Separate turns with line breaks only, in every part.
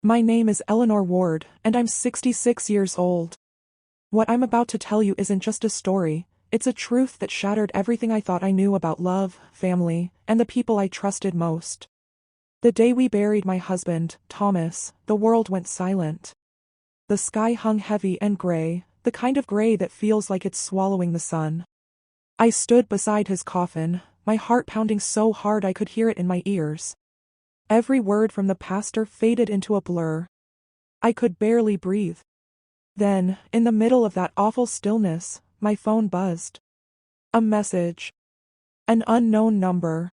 My name is Eleanor Ward, and I'm 66 years old. What I'm about to tell you isn't just a story, it's a truth that shattered everything I thought I knew about love, family, and the people I trusted most. The day we buried my husband, Thomas, the world went silent. The sky hung heavy and gray, the kind of gray that feels like it's swallowing the sun. I stood beside his coffin, my heart pounding so hard I could hear it in my ears. Every word from the pastor faded into a blur. I could barely breathe. Then, in the middle of that awful stillness, my phone buzzed. A message. An unknown number.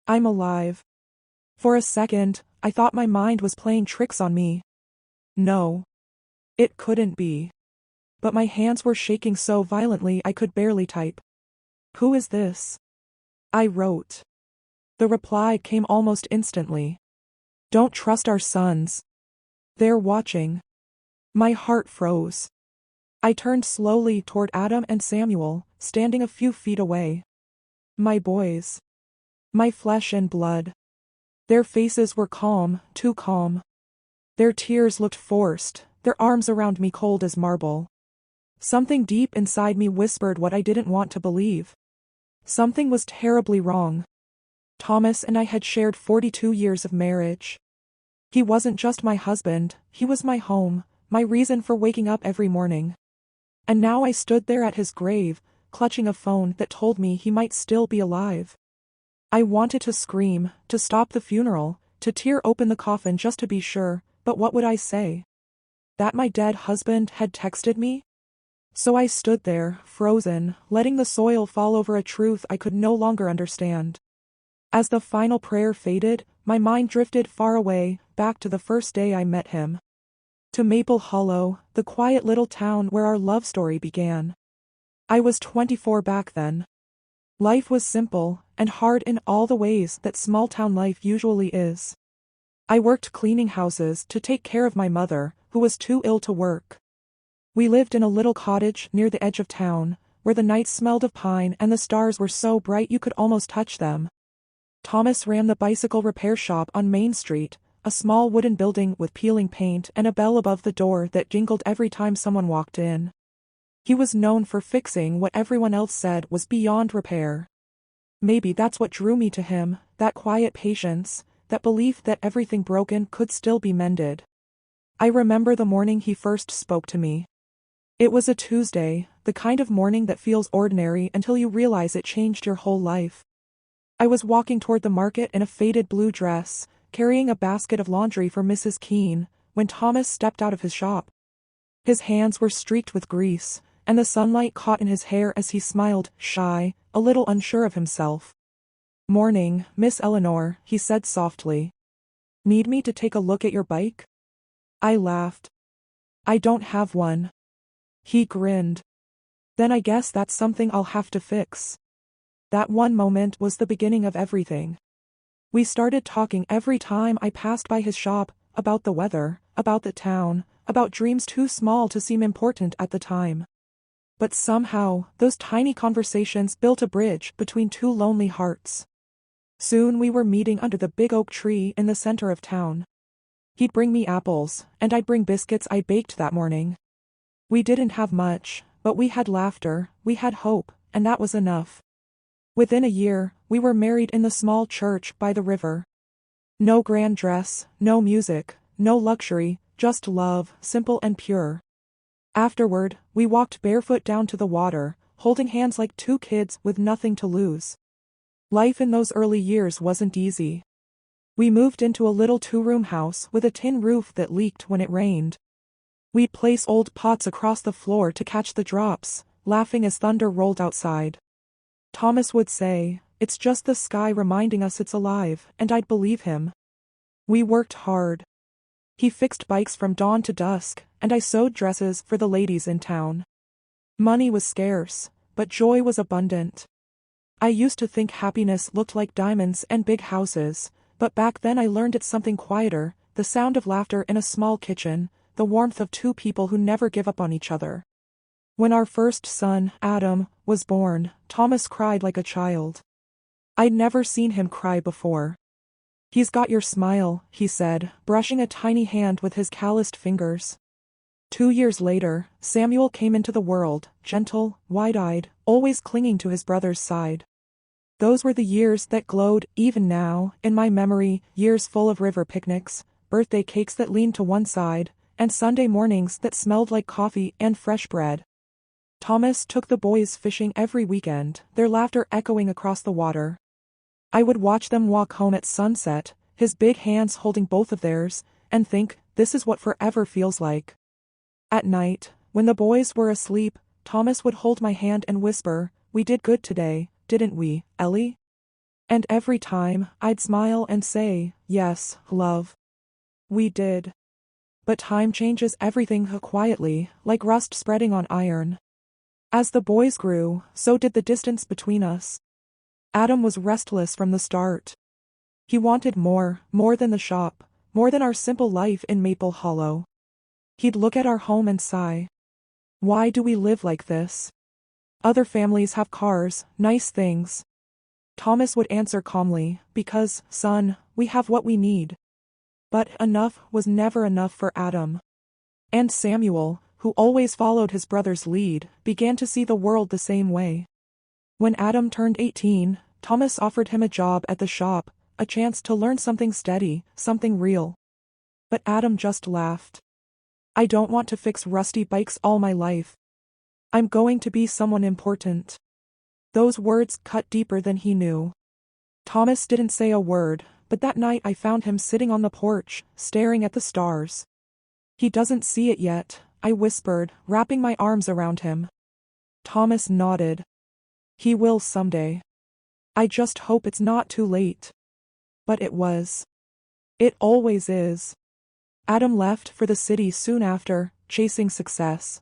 I'm alive. For a second, I thought my mind was playing tricks on me. No. It couldn't be. But my hands were shaking so violently I could barely type. Who is this? I wrote. The reply came almost instantly. Don't trust our sons. They're watching. My heart froze. I turned slowly toward Adam and Samuel, standing a few feet away. My boys. My flesh and blood. Their faces were calm, too calm. Their tears looked forced, their arms around me cold as marble. Something deep inside me whispered what I didn't want to believe. Something was terribly wrong. Thomas and I had shared 42 years of marriage. He wasn't just my husband, he was my home, my reason for waking up every morning. And now I stood there at his grave, clutching a phone that told me he might still be alive. I wanted to scream, to stop the funeral, to tear open the coffin just to be sure, but what would I say? That my dead husband had texted me? So I stood there, frozen, letting the soil fall over a truth I could no longer understand. As the final prayer faded, my mind drifted far away, back to the first day I met him. To Maple Hollow, the quiet little town where our love story began. I was 24 back then. Life was simple, and hard in all the ways that small-town life usually is. I worked cleaning houses to take care of my mother, who was too ill to work. We lived in a little cottage near the edge of town, where the nights smelled of pine and the stars were so bright you could almost touch them. Thomas ran the bicycle repair shop on Main Street, a small wooden building with peeling paint and a bell above the door that jingled every time someone walked in. He was known for fixing what everyone else said was beyond repair. Maybe that's what drew me to him, that quiet patience, that belief that everything broken could still be mended. I remember the morning he first spoke to me. It was a Tuesday, the kind of morning that feels ordinary until you realize it changed your whole life. I was walking toward the market in a faded blue dress, carrying a basket of laundry for Mrs. Keene, when Thomas stepped out of his shop. His hands were streaked with grease, and the sunlight caught in his hair as he smiled, shy, a little unsure of himself. "Morning, Miss Eleanor," he said softly. "Need me to take a look at your bike?" I laughed. "I don't have one." He grinned. "Then I guess that's something I'll have to fix." That one moment was the beginning of everything. We started talking every time I passed by his shop, about the weather, about the town, about dreams too small to seem important at the time. But somehow, those tiny conversations built a bridge between two lonely hearts. Soon we were meeting under the big oak tree in the center of town. He'd bring me apples, and I'd bring biscuits I baked that morning. We didn't have much, but we had laughter, we had hope, and that was enough. Within a year, we were married in the small church by the river. No grand dress, no music, no luxury, just love, simple and pure. Afterward, we walked barefoot down to the water, holding hands like two kids with nothing to lose. Life in those early years wasn't easy. We moved into a little two-room house with a tin roof that leaked when it rained. We'd place old pots across the floor to catch the drops, laughing as thunder rolled outside. Thomas would say, "It's just the sky reminding us it's alive," and I'd believe him. We worked hard. He fixed bikes from dawn to dusk, and I sewed dresses for the ladies in town. Money was scarce, but joy was abundant. I used to think happiness looked like diamonds and big houses, but back then I learned it's something quieter, the sound of laughter in a small kitchen, the warmth of two people who never give up on each other. When our first son, Adam, was born, Thomas cried like a child. I'd never seen him cry before. He's got your smile, he said, brushing a tiny hand with his calloused fingers. 2 years later, Samuel came into the world, gentle, wide-eyed, always clinging to his brother's side. Those were the years that glowed, even now, in my memory, years full of river picnics, birthday cakes that leaned to one side, and Sunday mornings that smelled like coffee and fresh bread. Thomas took the boys fishing every weekend, their laughter echoing across the water. I would watch them walk home at sunset, his big hands holding both of theirs, and think, this is what forever feels like. At night, when the boys were asleep, Thomas would hold my hand and whisper, "We did good today, didn't we, Ellie?" And every time, I'd smile and say, "Yes, love. We did." But time changes everything quietly, like rust spreading on iron. As the boys grew, so did the distance between us. Adam was restless from the start. He wanted more than the shop, more than our simple life in Maple Hollow. He'd look at our home and sigh. Why do we live like this? Other families have cars, nice things. Thomas would answer calmly, because, son, we have what we need. But enough was never enough for Adam. And Samuel, who always followed his brother's lead, began to see the world the same way. When Adam turned 18, Thomas offered him a job at the shop, a chance to learn something steady, something real. But Adam just laughed. I don't want to fix rusty bikes all my life. I'm going to be someone important. Those words cut deeper than he knew. Thomas didn't say a word, but that night I found him sitting on the porch, staring at the stars. He doesn't see it yet, I whispered, wrapping my arms around him. Thomas nodded. He will someday. I just hope it's not too late. But it was. It always is. Adam left for the city soon after, chasing success.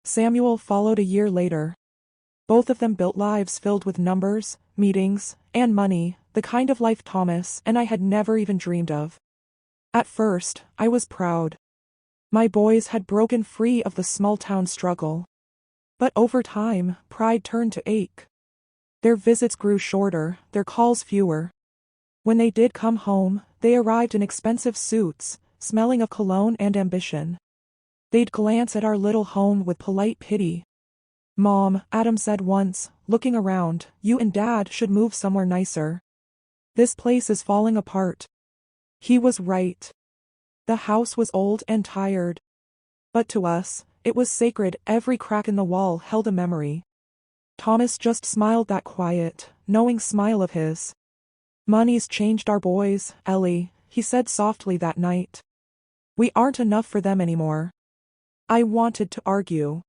Samuel followed a year later. Both of them built lives filled with numbers, meetings, and money, the kind of life Thomas and I had never even dreamed of. At first, I was proud. My boys had broken free of the small-town struggle. But over time, pride turned to ache. Their visits grew shorter, their calls fewer. When they did come home, they arrived in expensive suits, smelling of cologne and ambition. They'd glance at our little home with polite pity. "Mom," Adam said once, looking around, "you and Dad should move somewhere nicer. This place is falling apart." He was right. The house was old and tired. But to us, it was sacred. Every crack in the wall held a memory. Thomas just smiled, that quiet, knowing smile of his. "Money's changed our boys, Ellie," he said softly that night. "We aren't enough for them anymore." I wanted to argue.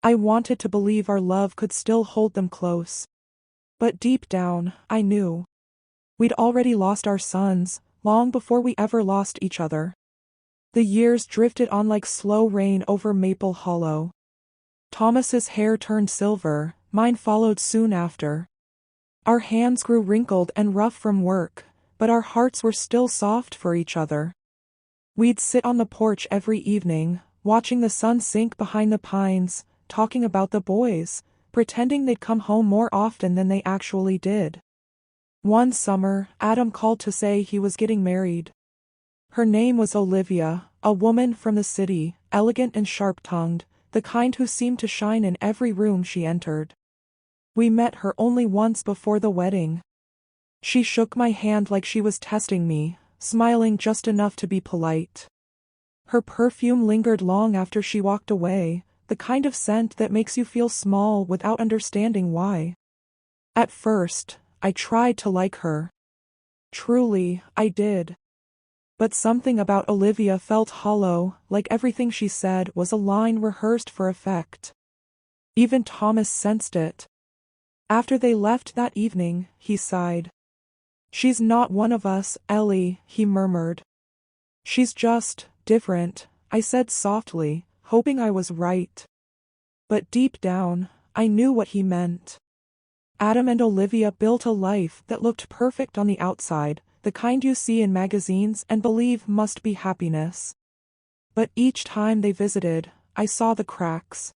I wanted to believe our love could still hold them close. But deep down, I knew. We'd already lost our sons, long before we ever lost each other. The years drifted on like slow rain over Maple Hollow. Thomas's hair turned silver, mine followed soon after. Our hands grew wrinkled and rough from work, but our hearts were still soft for each other. We'd sit on the porch every evening, watching the sun sink behind the pines, talking about the boys, pretending they'd come home more often than they actually did. One summer, Adam called to say he was getting married. Her name was Olivia, a woman from the city, elegant and sharp-tongued, the kind who seemed to shine in every room she entered. We met her only once before the wedding. She shook my hand like she was testing me, smiling just enough to be polite. Her perfume lingered long after she walked away, the kind of scent that makes you feel small without understanding why. At first, I tried to like her. Truly, I did. But something about Olivia felt hollow, like everything she said was a line rehearsed for effect. Even Thomas sensed it. After they left that evening, he sighed. "She's not one of us, Ellie," he murmured. "She's just different," I said softly, hoping I was right. But deep down, I knew what he meant. Adam and Olivia built a life that looked perfect on the outside, the kind you see in magazines and believe must be happiness. But each time they visited, I saw the cracks.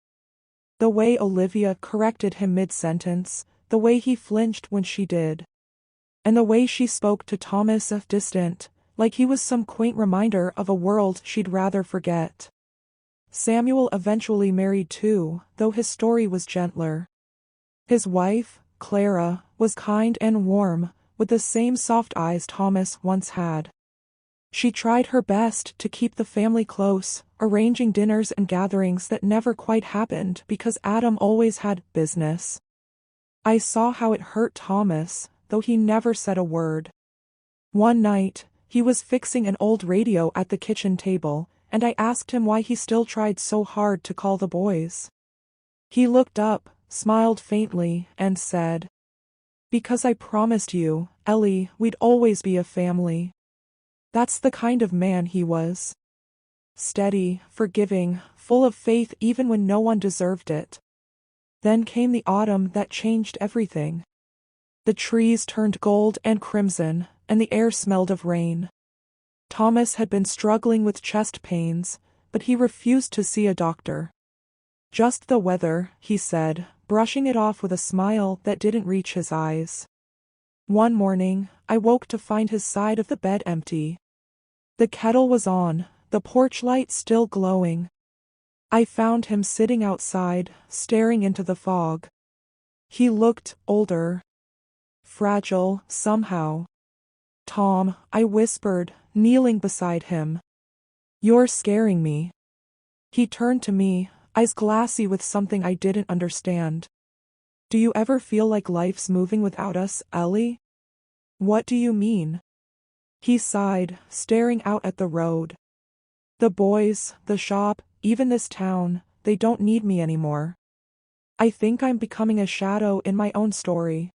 The way Olivia corrected him mid-sentence, the way he flinched when she did. And the way she spoke to Thomas as distant, like he was some quaint reminder of a world she'd rather forget. Samuel eventually married too, though his story was gentler. His wife, Clara, was kind and warm, with the same soft eyes Thomas once had. She tried her best to keep the family close, arranging dinners and gatherings that never quite happened because Adam always had business. I saw how it hurt Thomas, though he never said a word. One night, he was fixing an old radio at the kitchen table, and I asked him why he still tried so hard to call the boys. He looked up, smiled faintly, and said, "Because I promised you, Ellie, we'd always be a family." That's the kind of man he was. Steady, forgiving, full of faith even when no one deserved it. Then came the autumn that changed everything. The trees turned gold and crimson, and the air smelled of rain. Thomas had been struggling with chest pains, but he refused to see a doctor. "Just the weather," he said, brushing it off with a smile that didn't reach his eyes. One morning, I woke to find his side of the bed empty. The kettle was on, the porch light still glowing. I found him sitting outside, staring into the fog. He looked older. Fragile, somehow. "Tom," I whispered, kneeling beside him. "You're scaring me." He turned to me, eyes glassy with something I didn't understand. "Do you ever feel like life's moving without us, Ellie?" "What do you mean?" He sighed, staring out at the road. "The boys, the shop, even this town, they don't need me anymore. I think I'm becoming a shadow in my own story."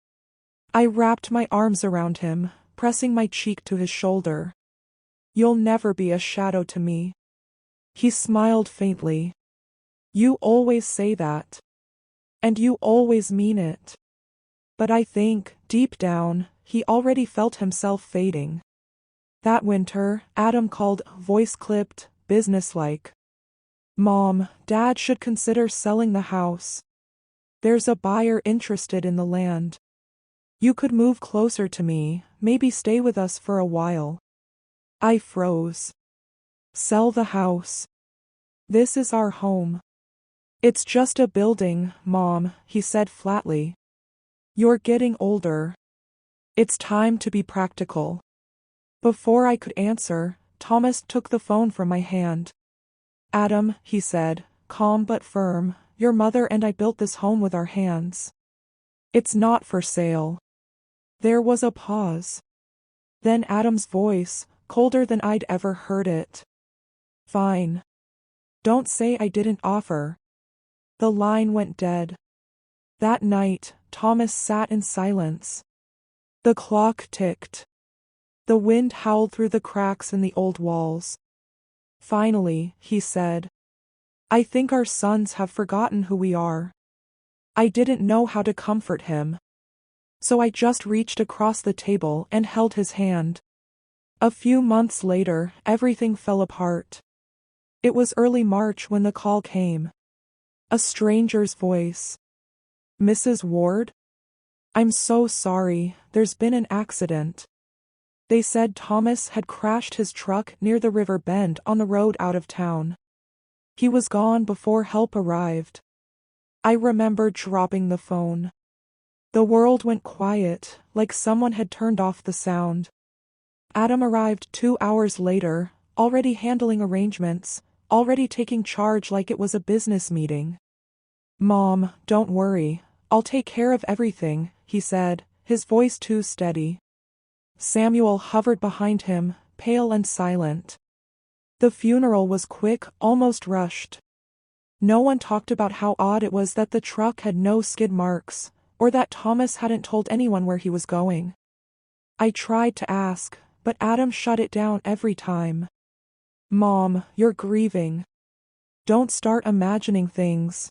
I wrapped my arms around him, pressing my cheek to his shoulder. "You'll never be a shadow to me." He smiled faintly. "You always say that. And you always mean it." But I think, deep down, he already felt himself fading. That winter, Adam called, voice-clipped, businesslike. "Mom, Dad should consider selling the house. There's a buyer interested in the land. You could move closer to me, maybe stay with us for a while." I froze. "Sell the house. This is our home." "It's just a building, Mom," he said flatly. "You're getting older. It's time to be practical." Before I could answer, Thomas took the phone from my hand. "Adam," he said, calm but firm, "your mother and I built this home with our hands. It's not for sale." There was a pause. Then Adam's voice, colder than I'd ever heard it. "Fine. Don't say I didn't offer." The line went dead. That night, Thomas sat in silence. The clock ticked. The wind howled through the cracks in the old walls. Finally, he said, "I think our sons have forgotten who we are." I didn't know how to comfort him. So I just reached across the table and held his hand. A few months later, everything fell apart. It was early March when the call came. A stranger's voice. "Mrs. Ward? I'm so sorry, there's been an accident." They said Thomas had crashed his truck near the river bend on the road out of town. He was gone before help arrived. I remember dropping the phone. The world went quiet, like someone had turned off the sound. Adam arrived 2 hours later, already handling arrangements, already taking charge like it was a business meeting. "Mom, don't worry, I'll take care of everything," he said, his voice too steady. Samuel hovered behind him, pale and silent. The funeral was quick, almost rushed. No one talked about how odd it was that the truck had no skid marks, or that Thomas hadn't told anyone where he was going. I tried to ask, but Adam shut it down every time. "Mom, you're grieving. Don't start imagining things."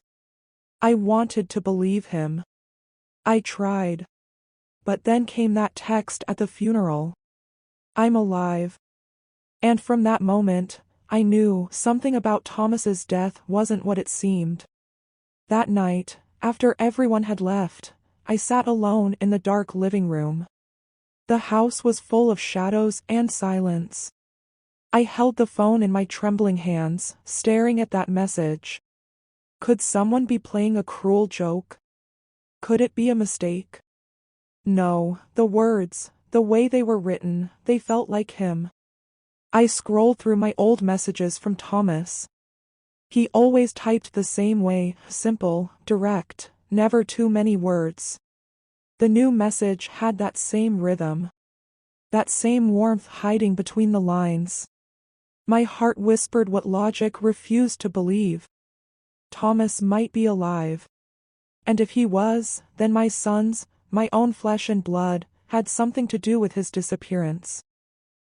I wanted to believe him. I tried. But then came that text at the funeral. "I'm alive." And from that moment, I knew something about Thomas's death wasn't what it seemed. That night, after everyone had left, I sat alone in the dark living room. The house was full of shadows and silence. I held the phone in my trembling hands, staring at that message. Could someone be playing a cruel joke? Could it be a mistake? No, the words, the way they were written, they felt like him. I scrolled through my old messages from Thomas. He always typed the same way, simple, direct, never too many words. The new message had that same rhythm. That same warmth hiding between the lines. My heart whispered what logic refused to believe. Thomas might be alive. And if he was, then my sons, my own flesh and blood, had something to do with his disappearance.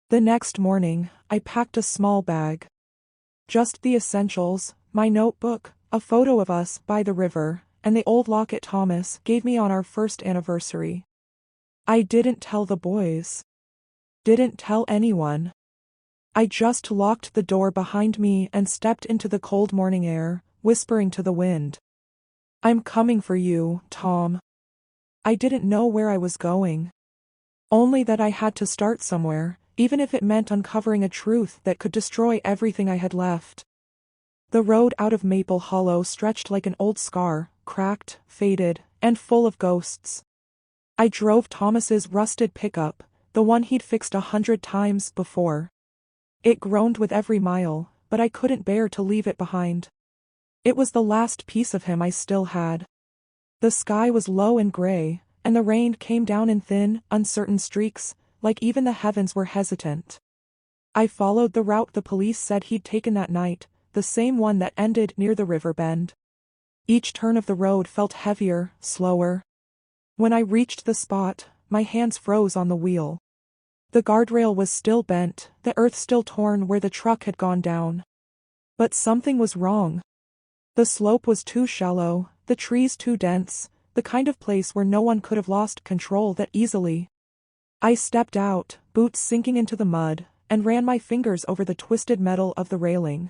The next morning, I packed a small bag. Just the essentials, my notebook, a photo of us by the river, and the old locket Thomas gave me on our first anniversary. I didn't tell the boys. Didn't tell anyone. I just locked the door behind me and stepped into the cold morning air, whispering to the wind. I'm coming for you, Tom. I didn't know where I was going. Only that I had to start somewhere, even if it meant uncovering a truth that could destroy everything I had left. The road out of Maple Hollow stretched like an old scar, cracked, faded, and full of ghosts. I drove Thomas's rusted pickup, the one he'd fixed 100 times before. It groaned with every mile, but I couldn't bear to leave it behind. It was the last piece of him I still had. The sky was low and gray, and the rain came down in thin, uncertain streaks, like even the heavens were hesitant. I followed the route the police said he'd taken that night, the same one that ended near the river bend. Each turn of the road felt heavier, slower. When I reached the spot, my hands froze on the wheel. The guardrail was still bent, the earth still torn where the truck had gone down. But something was wrong. The slope was too shallow, the trees too dense, the kind of place where no one could have lost control that easily. I stepped out, boots sinking into the mud, and ran my fingers over the twisted metal of the railing.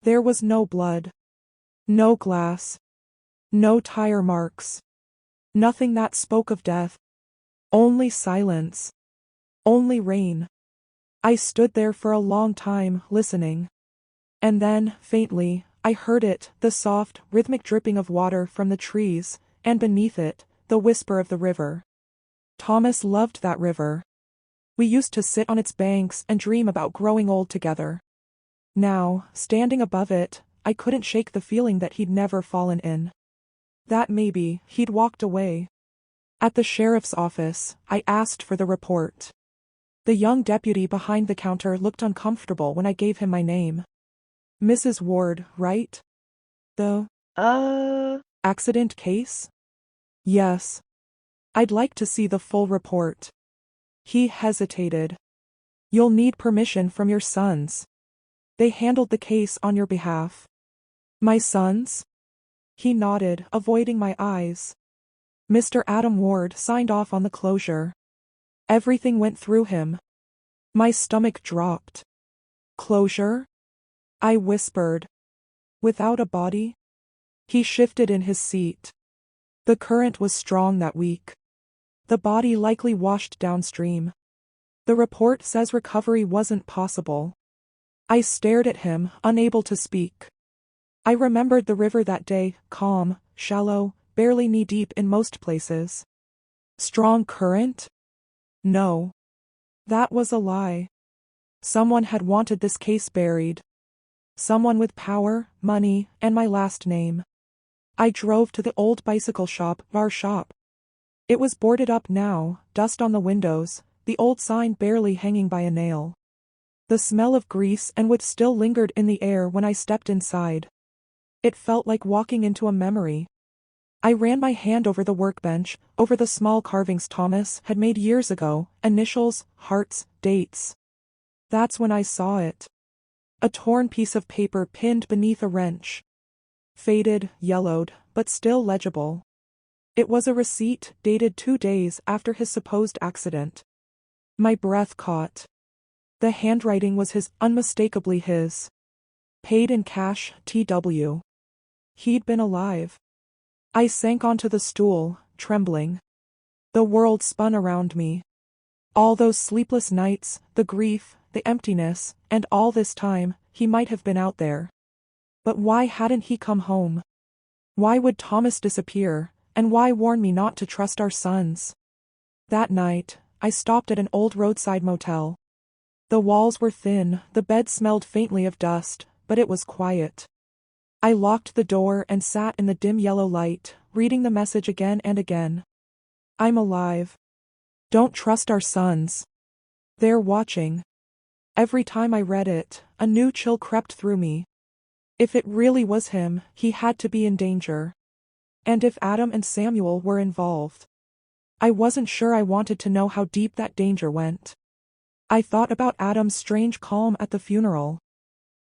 There was no blood. No glass. No tire marks. Nothing that spoke of death. Only silence. Only rain. I stood there for a long time, listening. And then, faintly, I heard it, the soft, rhythmic dripping of water from the trees, and beneath it, the whisper of the river. Thomas loved that river. We used to sit on its banks and dream about growing old together. Now, standing above it, I couldn't shake the feeling that he'd never fallen in. That maybe he'd walked away. At the sheriff's office, I asked for the report. The young deputy behind the counter looked uncomfortable when I gave him my name. Mrs. Ward, right? The accident case? Yes. I'd like to see the full report. He hesitated. You'll need permission from your sons. They handled the case on your behalf. My sons? He nodded, avoiding my eyes. Mr. Adam Ward signed off on the closure. Everything went through him. My stomach dropped. Closure? I whispered. Without a body? He shifted in his seat. The current was strong that week. The body likely washed downstream. The report says recovery wasn't possible. I stared at him, unable to speak. I remembered the river that day, calm, shallow, barely knee-deep in most places. Strong current? No. That was a lie. Someone had wanted this case buried. Someone with power, money, and my last name. I drove to the old bicycle shop, our shop. It was boarded up now, dust on the windows, the old sign barely hanging by a nail. The smell of grease and wood still lingered in the air when I stepped inside. It felt like walking into a memory. I ran my hand over the workbench, over the small carvings Thomas had made years ago, initials, hearts, dates. That's when I saw it. A torn piece of paper pinned beneath a wrench. Faded, yellowed, but still legible. It was a receipt dated 2 days after his supposed accident. My breath caught. The handwriting was unmistakably his. Paid in cash, TW. He'd been alive. I sank onto the stool, trembling. The world spun around me. All those sleepless nights, the grief, the emptiness, and all this time, he might have been out there. But why hadn't he come home? Why would Thomas disappear, and why warn me not to trust our sons? That night, I stopped at an old roadside motel. The walls were thin, the bed smelled faintly of dust, but it was quiet. I locked the door and sat in the dim yellow light, reading the message again and again. I'm alive. Don't trust our sons. They're watching. Every time I read it, a new chill crept through me. If it really was him, he had to be in danger. And if Adam and Samuel were involved. I wasn't sure I wanted to know how deep that danger went. I thought about Adam's strange calm at the funeral.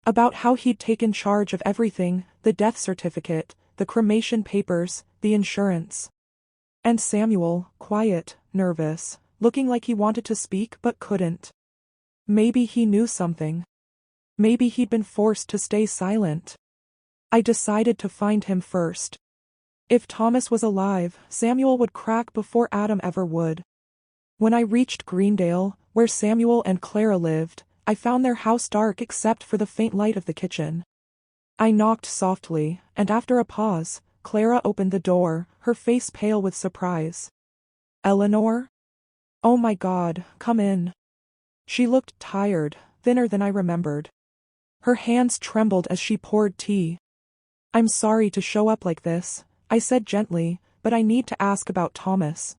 About how he'd taken charge of everything, the death certificate, the cremation papers, the insurance. And Samuel, quiet, nervous, looking like he wanted to speak but couldn't. Maybe he knew something. Maybe he'd been forced to stay silent. I decided to find him first. If Thomas was alive, Samuel would crack before Adam ever would. When I reached Greendale, where Samuel and Clara lived, I found their house dark except for the faint light of the kitchen. I knocked softly, and after a pause, Clara opened the door, her face pale with surprise. Eleanor? Oh my God, come in. She looked tired, thinner than I remembered. Her hands trembled as she poured tea. I'm sorry to show up like this, I said gently, but I need to ask about Thomas.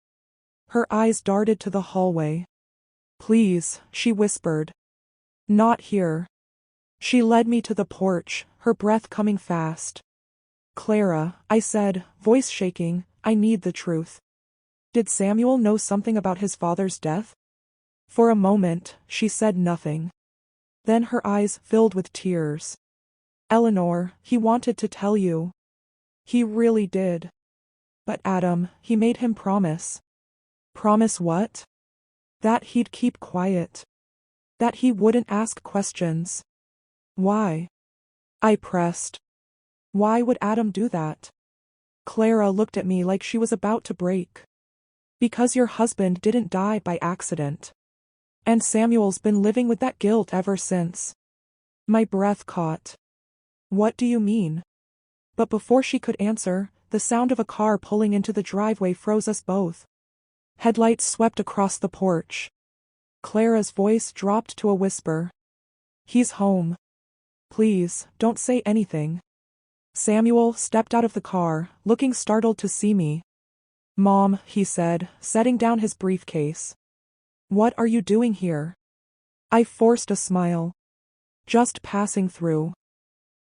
Her eyes darted to the hallway. Please, she whispered. Not here. She led me to the porch, her breath coming fast. Clara, I said, voice shaking, I need the truth. Did Samuel know something about his father's death? For a moment, she said nothing. Then her eyes filled with tears. Eleanor, he wanted to tell you. He really did. But Adam, he made him promise. Promise what? That he'd keep quiet. That he wouldn't ask questions. Why? I pressed. Why would Adam do that? Clara looked at me like she was about to break. Because your husband didn't die by accident. And Samuel's been living with that guilt ever since. My breath caught. What do you mean? But before she could answer, the sound of a car pulling into the driveway froze us both. Headlights swept across the porch. Clara's voice dropped to a whisper. He's home. Please, don't say anything. Samuel stepped out of the car, looking startled to see me. Mom, he said, setting down his briefcase. What are you doing here? I forced a smile. Just passing through.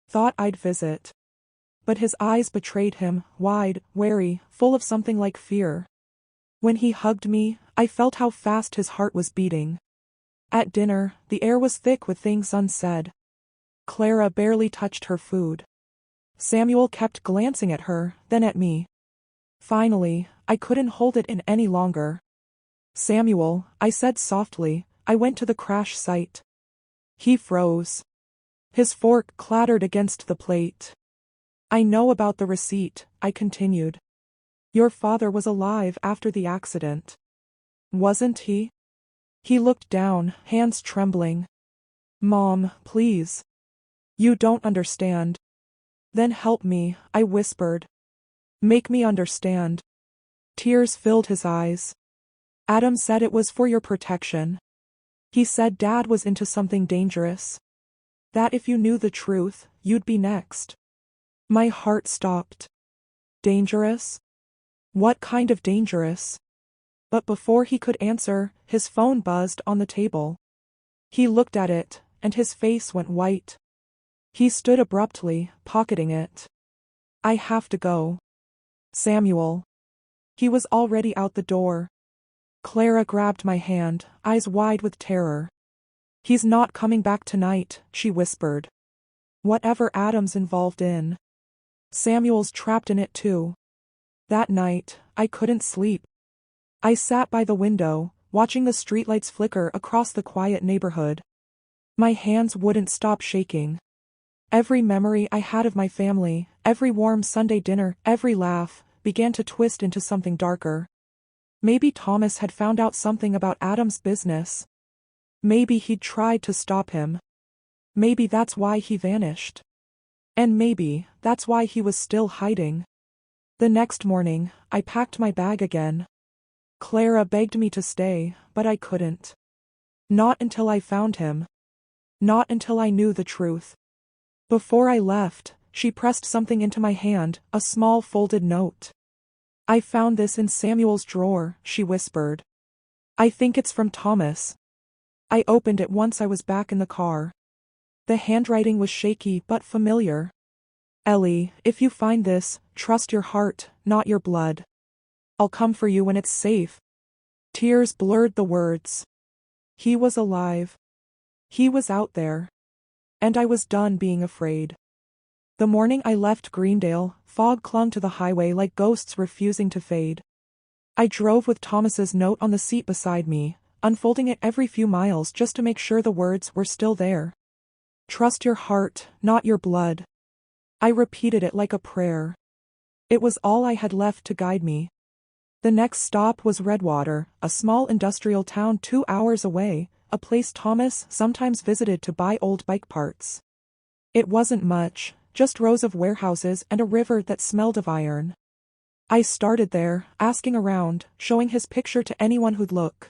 Thought I'd visit. But his eyes betrayed him, wide, wary, full of something like fear. When he hugged me, I felt how fast his heart was beating. At dinner, the air was thick with things unsaid. Clara barely touched her food. Samuel kept glancing at her, then at me. Finally, I couldn't hold it in any longer. Samuel, I said softly, I went to the crash site. He froze. His fork clattered against the plate. I know about the receipt, I continued. Your father was alive after the accident. Wasn't he? He looked down, hands trembling. Mom, please. You don't understand. Then help me, I whispered. Make me understand. Tears filled his eyes. Adam said it was for your protection. He said Dad was into something dangerous. That if you knew the truth, you'd be next. My heart stopped. Dangerous? What kind of dangerous? But before he could answer, his phone buzzed on the table. He looked at it, and his face went white. He stood abruptly, pocketing it. I have to go. Samuel. He was already out the door. Clara grabbed my hand, eyes wide with terror. He's not coming back tonight, she whispered. Whatever Adam's involved in. Samuel's trapped in it too. That night, I couldn't sleep. I sat by the window, watching the streetlights flicker across the quiet neighborhood. My hands wouldn't stop shaking. Every memory I had of my family, every warm Sunday dinner, every laugh, began to twist into something darker. Maybe Thomas had found out something about Adam's business. Maybe he'd tried to stop him. Maybe that's why he vanished. And maybe that's why he was still hiding. The next morning, I packed my bag again. Clara begged me to stay, but I couldn't. Not until I found him. Not until I knew the truth. Before I left, she pressed something into my hand, a small folded note. I found this in Samuel's drawer, she whispered. I think it's from Thomas. I opened it once I was back in the car. The handwriting was shaky but familiar. Ellie, if you find this, trust your heart, not your blood. I'll come for you when it's safe. Tears blurred the words. He was alive. He was out there. And I was done being afraid. The morning I left Greendale, fog clung to the highway like ghosts refusing to fade. I drove with Thomas's note on the seat beside me, unfolding it every few miles just to make sure the words were still there. Trust your heart, not your blood. I repeated it like a prayer. It was all I had left to guide me. The next stop was Redwater, a small industrial town 2 hours away, a place Thomas sometimes visited to buy old bike parts. It wasn't much, just rows of warehouses and a river that smelled of iron. I started there, asking around, showing his picture to anyone who'd look.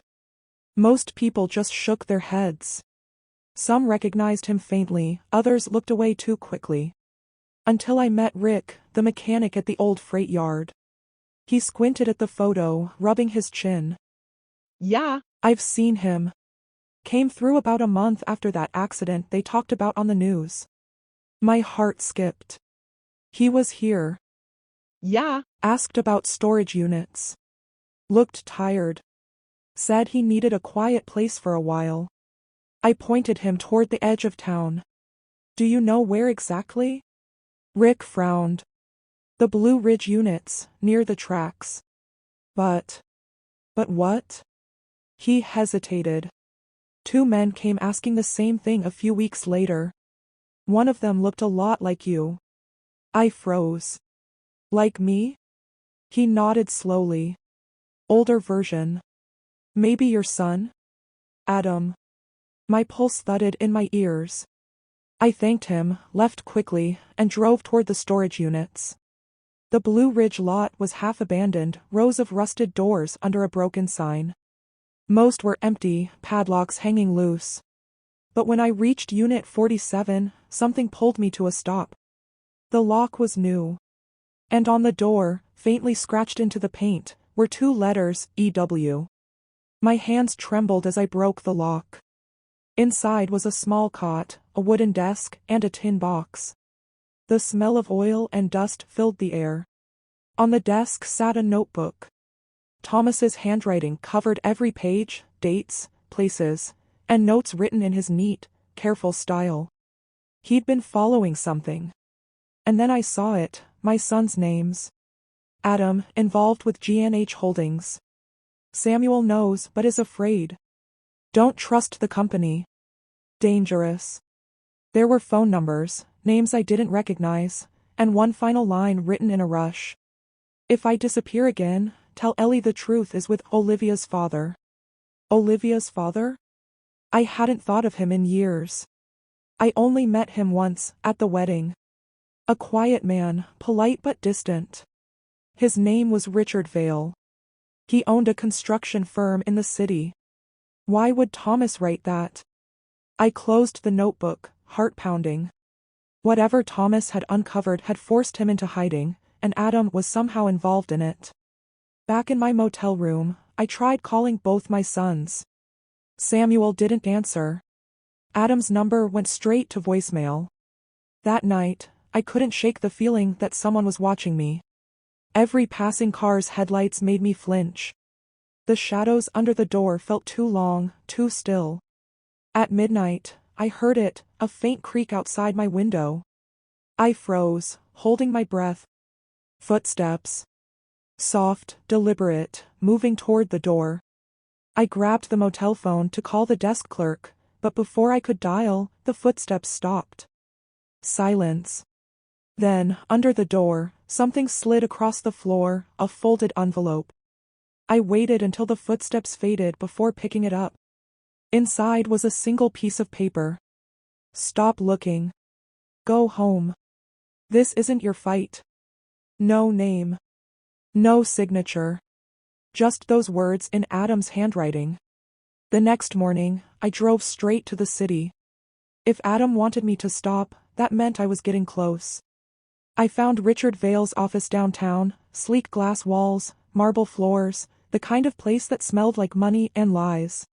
Most people just shook their heads. Some recognized him faintly, others looked away too quickly. Until I met Rick, the mechanic at the old freight yard. He squinted at the photo, rubbing his chin. Yeah, I've seen him. Came through about a month after that accident they talked about on the news. My heart skipped. He was here. Yeah, asked about storage units. Looked tired. Said he needed a quiet place for a while. I pointed him toward the edge of town. Do you know where exactly? Rick frowned. The Blue Ridge units, near the tracks. But what? He hesitated. 2 men came asking the same thing a few weeks later. One of them looked a lot like you. I froze. Like me? He nodded slowly. Older version. Maybe your son? Adam. My pulse thudded in my ears. I thanked him, left quickly, and drove toward the storage units. The Blue Ridge lot was half abandoned, rows of rusted doors under a broken sign. Most were empty, padlocks hanging loose. But when I reached Unit 47, something pulled me to a stop. The lock was new. And on the door, faintly scratched into the paint, were 2 letters, EW. My hands trembled as I broke the lock. Inside was a small cot, a wooden desk, and a tin box. The smell of oil and dust filled the air. On the desk sat a notebook. Thomas's handwriting covered every page, dates, places, and notes written in his neat, careful style. He'd been following something. And then I saw it, my son's names. Adam, involved with G&H Holdings. Samuel knows but is afraid. Don't trust the company. Dangerous. There were phone numbers, names I didn't recognize, and one final line written in a rush. If I disappear again, tell Ellie the truth is with Olivia's father. Olivia's father? I hadn't thought of him in years. I only met him once, at the wedding. A quiet man, polite but distant. His name was Richard Vale. He owned a construction firm in the city. Why would Thomas write that? I closed the notebook, heart pounding. Whatever Thomas had uncovered had forced him into hiding, and Adam was somehow involved in it. Back in my motel room, I tried calling both my sons. Samuel didn't answer. Adam's number went straight to voicemail. That night, I couldn't shake the feeling that someone was watching me. Every passing car's headlights made me flinch. The shadows under the door felt too long, too still. At midnight, I heard it, a faint creak outside my window. I froze, holding my breath. Footsteps. Soft, deliberate, moving toward the door. I grabbed the motel phone to call the desk clerk, but before I could dial, the footsteps stopped. Silence. Then, under the door, something slid across the floor, a folded envelope. I waited until the footsteps faded before picking it up. Inside was a single piece of paper. Stop looking. Go home. This isn't your fight. No name. No signature. Just those words in Adam's handwriting. The next morning, I drove straight to the city. If Adam wanted me to stop, that meant I was getting close. I found Richard Vale's office downtown, sleek glass walls, marble floors, the kind of place that smelled like money and lies.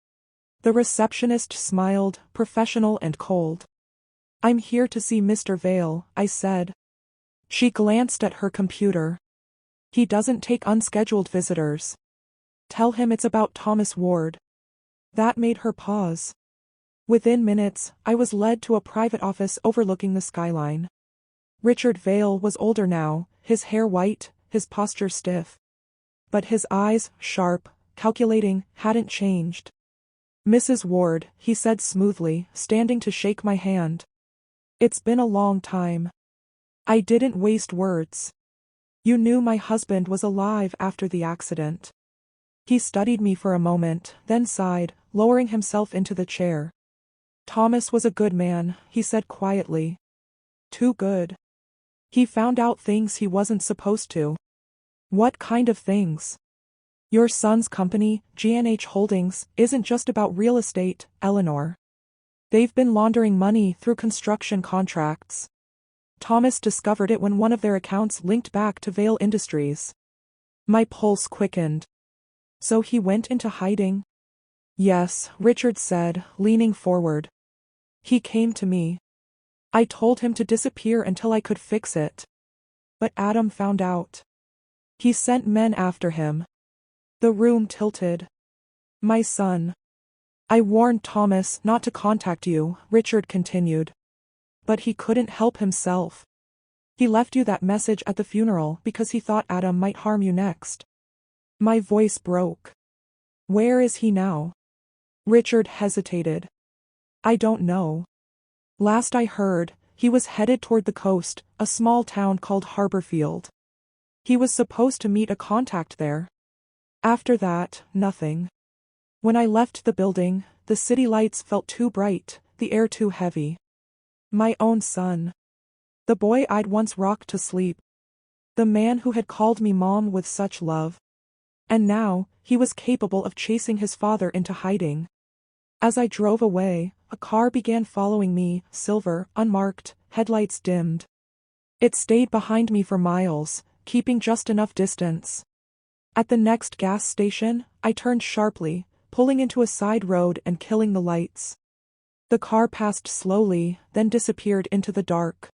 The receptionist smiled, professional and cold. "I'm here to see Mr. Vale," I said. She glanced at her computer. "He doesn't take unscheduled visitors. Tell him it's about Thomas Ward." That made her pause. Within minutes, I was led to a private office overlooking the skyline. Richard Vale was older now, his hair white, his posture stiff. But his eyes, sharp, calculating, hadn't changed. "Mrs. Ward," he said smoothly, standing to shake my hand. "It's been a long time." I didn't waste words. "You knew my husband was alive after the accident." He studied me for a moment, then sighed, lowering himself into the chair. "Thomas was a good man," he said quietly. "Too good. He found out things he wasn't supposed to." "What kind of things?" "Your son's company, G&H Holdings, isn't just about real estate, Eleanor. They've been laundering money through construction contracts. Thomas discovered it when one of their accounts linked back to Vale Industries." My pulse quickened. "So he went into hiding?" "Yes," Richard said, leaning forward. "He came to me. I told him to disappear until I could fix it. But Adam found out. He sent men after him." The room tilted. "My son. I warned Thomas not to contact you," Richard continued. "But he couldn't help himself. He left you that message at the funeral because he thought Adam might harm you next." My voice broke. "Where is he now?" Richard hesitated. "I don't know. Last I heard, he was headed toward the coast, a small town called Harborfield. He was supposed to meet a contact there. After that, nothing. When I left the building, the city lights felt too bright, the air too heavy. My own son. The boy I'd once rocked to sleep. The man who had called me mom with such love. And now, he was capable of chasing his father into hiding." As I drove away, a car began following me, silver, unmarked, headlights dimmed. It stayed behind me for miles, keeping just enough distance. At the next gas station, I turned sharply, pulling into a side road and killing the lights. The car passed slowly, then disappeared into the dark.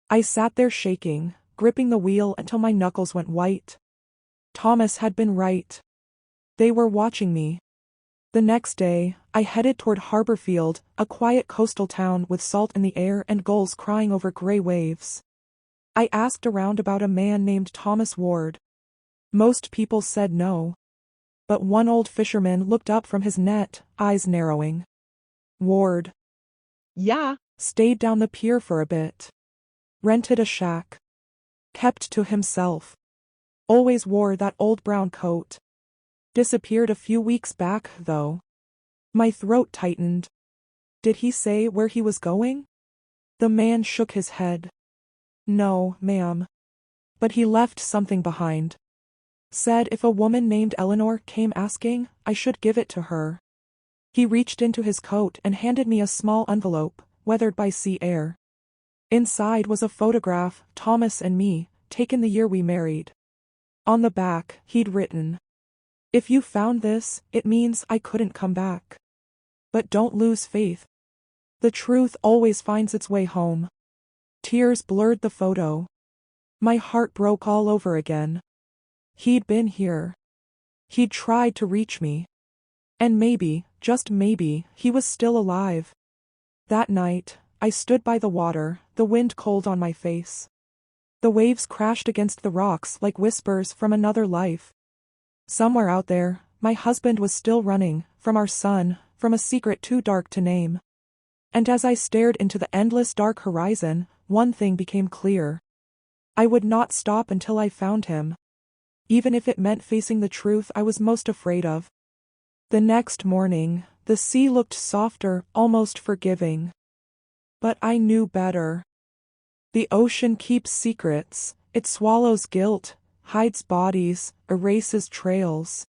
I sat there shaking, gripping the wheel until my knuckles went white. Thomas had been right. They were watching me. The next day, I headed toward Harborfield, a quiet coastal town with salt in the air and gulls crying over gray waves. I asked around about a man named Thomas Ward. Most people said no. But one old fisherman looked up from his net, eyes narrowing. "Ward." "Yeah." "Stayed down the pier for a bit. Rented a shack. Kept to himself. Always wore that old brown coat. Disappeared a few weeks back, though." My throat tightened. "Did he say where he was going?" The man shook his head. "No, ma'am. But he left something behind. Said if a woman named Eleanor came asking, I should give it to her." He reached into his coat and handed me a small envelope, weathered by sea air. Inside was a photograph, Thomas and me, taken the year we married. On the back, he'd written, "If you found this, it means I couldn't come back. But don't lose faith. The truth always finds its way home." Tears blurred the photo. My heart broke all over again. He'd been here. He'd tried to reach me. And maybe, just maybe, he was still alive. That night, I stood by the water, the wind cold on my face. The waves crashed against the rocks like whispers from another life. Somewhere out there, my husband was still running, from our son, from a secret too dark to name. And as I stared into the endless dark horizon, one thing became clear. I would not stop until I found him. even if it meant facing the truth I was most afraid of. The next morning, the sea looked softer, almost forgiving. But I knew better. The ocean keeps secrets, it swallows guilt, hides bodies, erases trails.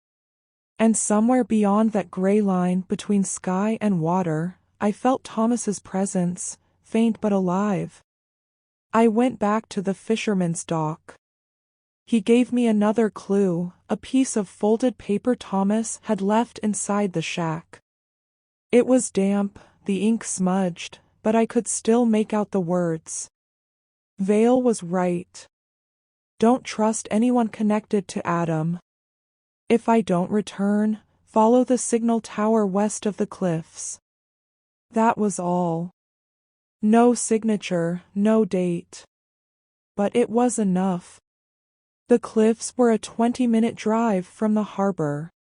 And somewhere beyond that gray line between sky and water, I felt Thomas's presence, faint but alive. I went back to the fisherman's dock. He gave me another clue, a piece of folded paper Thomas had left inside the shack. It was damp, the ink smudged, but I could still make out the words. Vale was right. Don't trust anyone connected to Adam. If I don't return, follow the signal tower west of the cliffs. That was all. No signature, no date. But it was enough. The cliffs were a 20-minute drive from the harbor.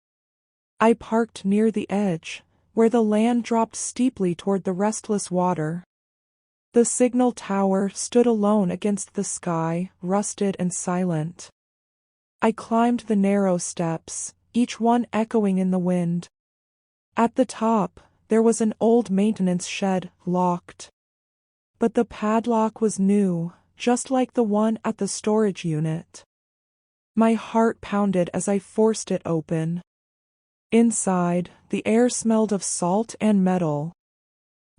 I parked near the edge, where the land dropped steeply toward the restless water. The signal tower stood alone against the sky, rusted and silent. I climbed the narrow steps, each one echoing in the wind. At the top, there was an old maintenance shed, locked. But the padlock was new, just like the one at the storage unit. My heart pounded as I forced it open. Inside, the air smelled of salt and metal.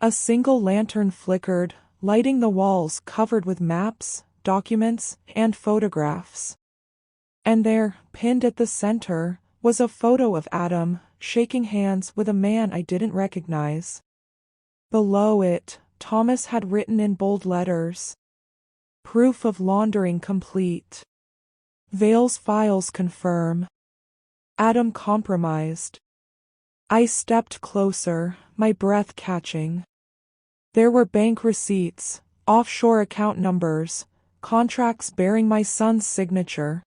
A single lantern flickered, lighting the walls covered with maps, documents, and photographs. And there, pinned at the center, was a photo of Adam, shaking hands with a man I didn't recognize. Below it, Thomas had written in bold letters, "Proof of laundering complete. Vale's files confirm. Adam compromised." I stepped closer, my breath catching. There were bank receipts, offshore account numbers, contracts bearing my son's signature.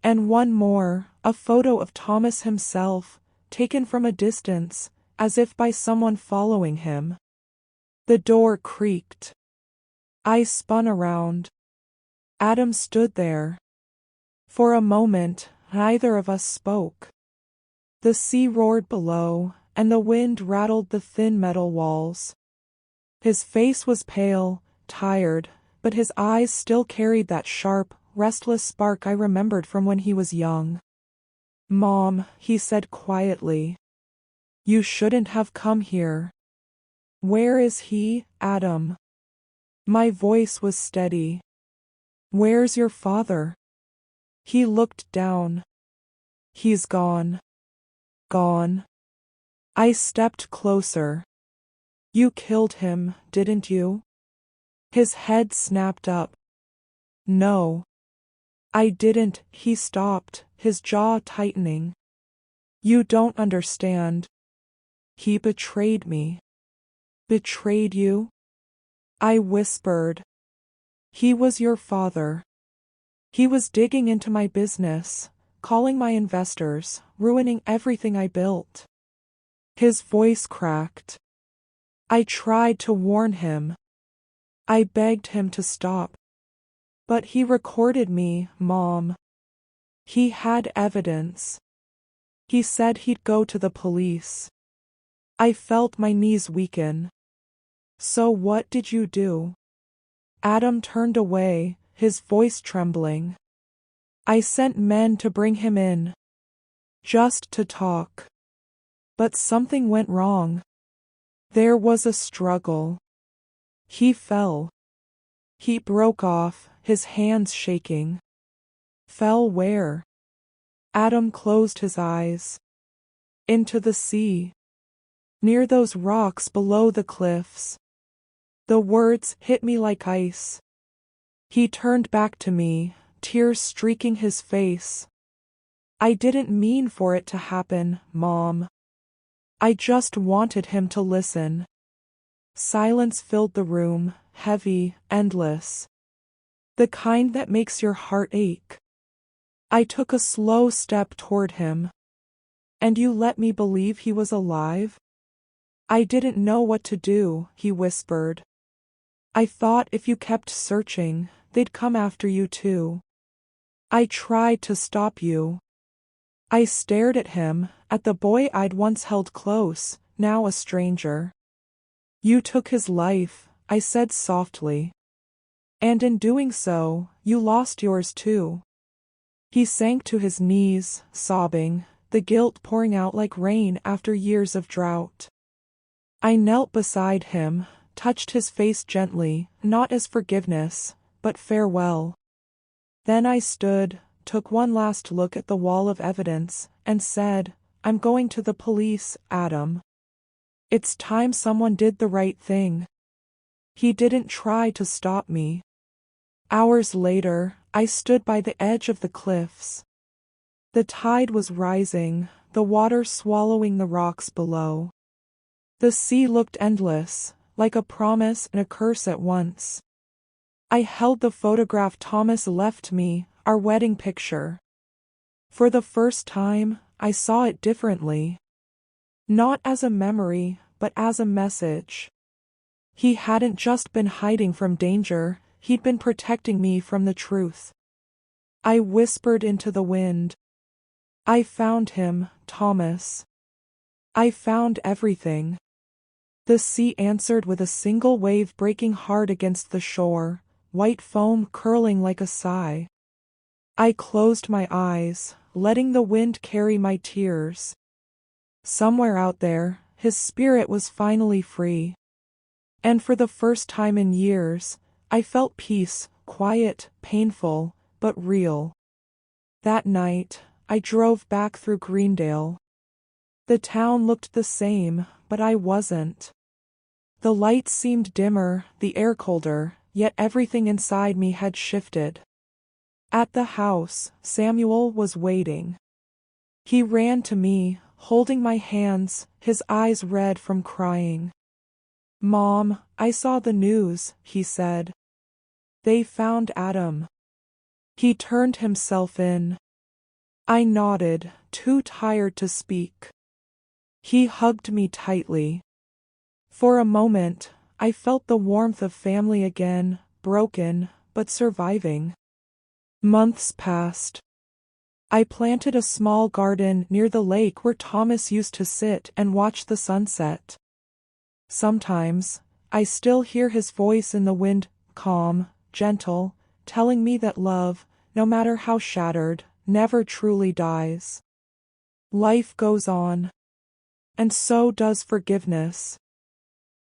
And one more, a photo of Thomas himself, taken from a distance, as if by someone following him. The door creaked. I spun around. Adam stood there. For a moment, neither of us spoke. The sea roared below, and the wind rattled the thin metal walls. His face was pale, tired, but his eyes still carried that sharp, restless spark I remembered from when he was young. "Mom," he said quietly. "You shouldn't have come here." "Where is he, Adam?" My voice was steady. "Where's your father?" He looked down. "He's gone." "Gone?" I stepped closer. "You killed him, didn't you?" His head snapped up. "No. I didn't." He stopped, his jaw tightening. "You don't understand. He betrayed me." "Betrayed you?" I whispered. "He was your father. He was digging into my business, calling my investors, ruining everything I built." His voice cracked. I tried to warn him. I begged him to stop. But he recorded me, Mom. He had evidence. He said he'd go to the police. I felt my knees weaken. "So what did you do?" Adam turned away, his voice trembling. "I sent men to bring him in. Just to talk. But something went wrong. There was a struggle. He fell." He broke off, his hands shaking. "Fell where?" Adam closed his eyes. "Into the sea. Near those rocks below the cliffs." The words hit me like ice. He turned back to me, tears streaking his face. "I didn't mean for it to happen, Mom. I just wanted him to listen." Silence filled the room, heavy, endless. The kind that makes your heart ache. I took a slow step toward him. "And you let me believe he was alive?" "I didn't know what to do," he whispered. "I thought if you kept searching, they'd come after you too." I tried to stop you. I stared at him, at the boy I'd once held close, now a stranger. You took his life, I said softly. And in doing so, you lost yours too. He sank to his knees, sobbing, the guilt pouring out like rain after years of drought. I knelt beside him, touched his face gently, not as forgiveness, but farewell. Then I stood, took one last look at the wall of evidence, and said, I'm going to the police, Adam. It's time someone did the right thing. He didn't try to stop me. Hours later, I stood by the edge of the cliffs. The tide was rising, the water swallowing the rocks below. The sea looked endless, like a promise and a curse at once. I held the photograph Thomas left me, our wedding picture. For the first time, I saw it differently. Not as a memory, but as a message. He hadn't just been hiding from danger, he'd been protecting me from the truth. I whispered into the wind. I found him, Thomas. I found everything. The sea answered with a single wave breaking hard against the shore, white foam curling like a sigh. I closed my eyes, letting the wind carry my tears. Somewhere out there, his spirit was finally free. And for the first time in years, I felt peace, quiet, painful, but real. That night, I drove back through Greendale. The town looked the same, but I wasn't. The lights seemed dimmer, the air colder, yet everything inside me had shifted. At the house, Samuel was waiting. He ran to me, holding my hands, his eyes red from crying. Mom, I saw the news, he said. They found Adam. He turned himself in. I nodded, too tired to speak. He hugged me tightly. For a moment, I felt the warmth of family again, broken, but surviving. Months passed. I planted a small garden near the lake where Thomas used to sit and watch the sunset. Sometimes, I still hear his voice in the wind, calm, gentle, telling me that love, no matter how shattered, never truly dies. Life goes on. And so does forgiveness.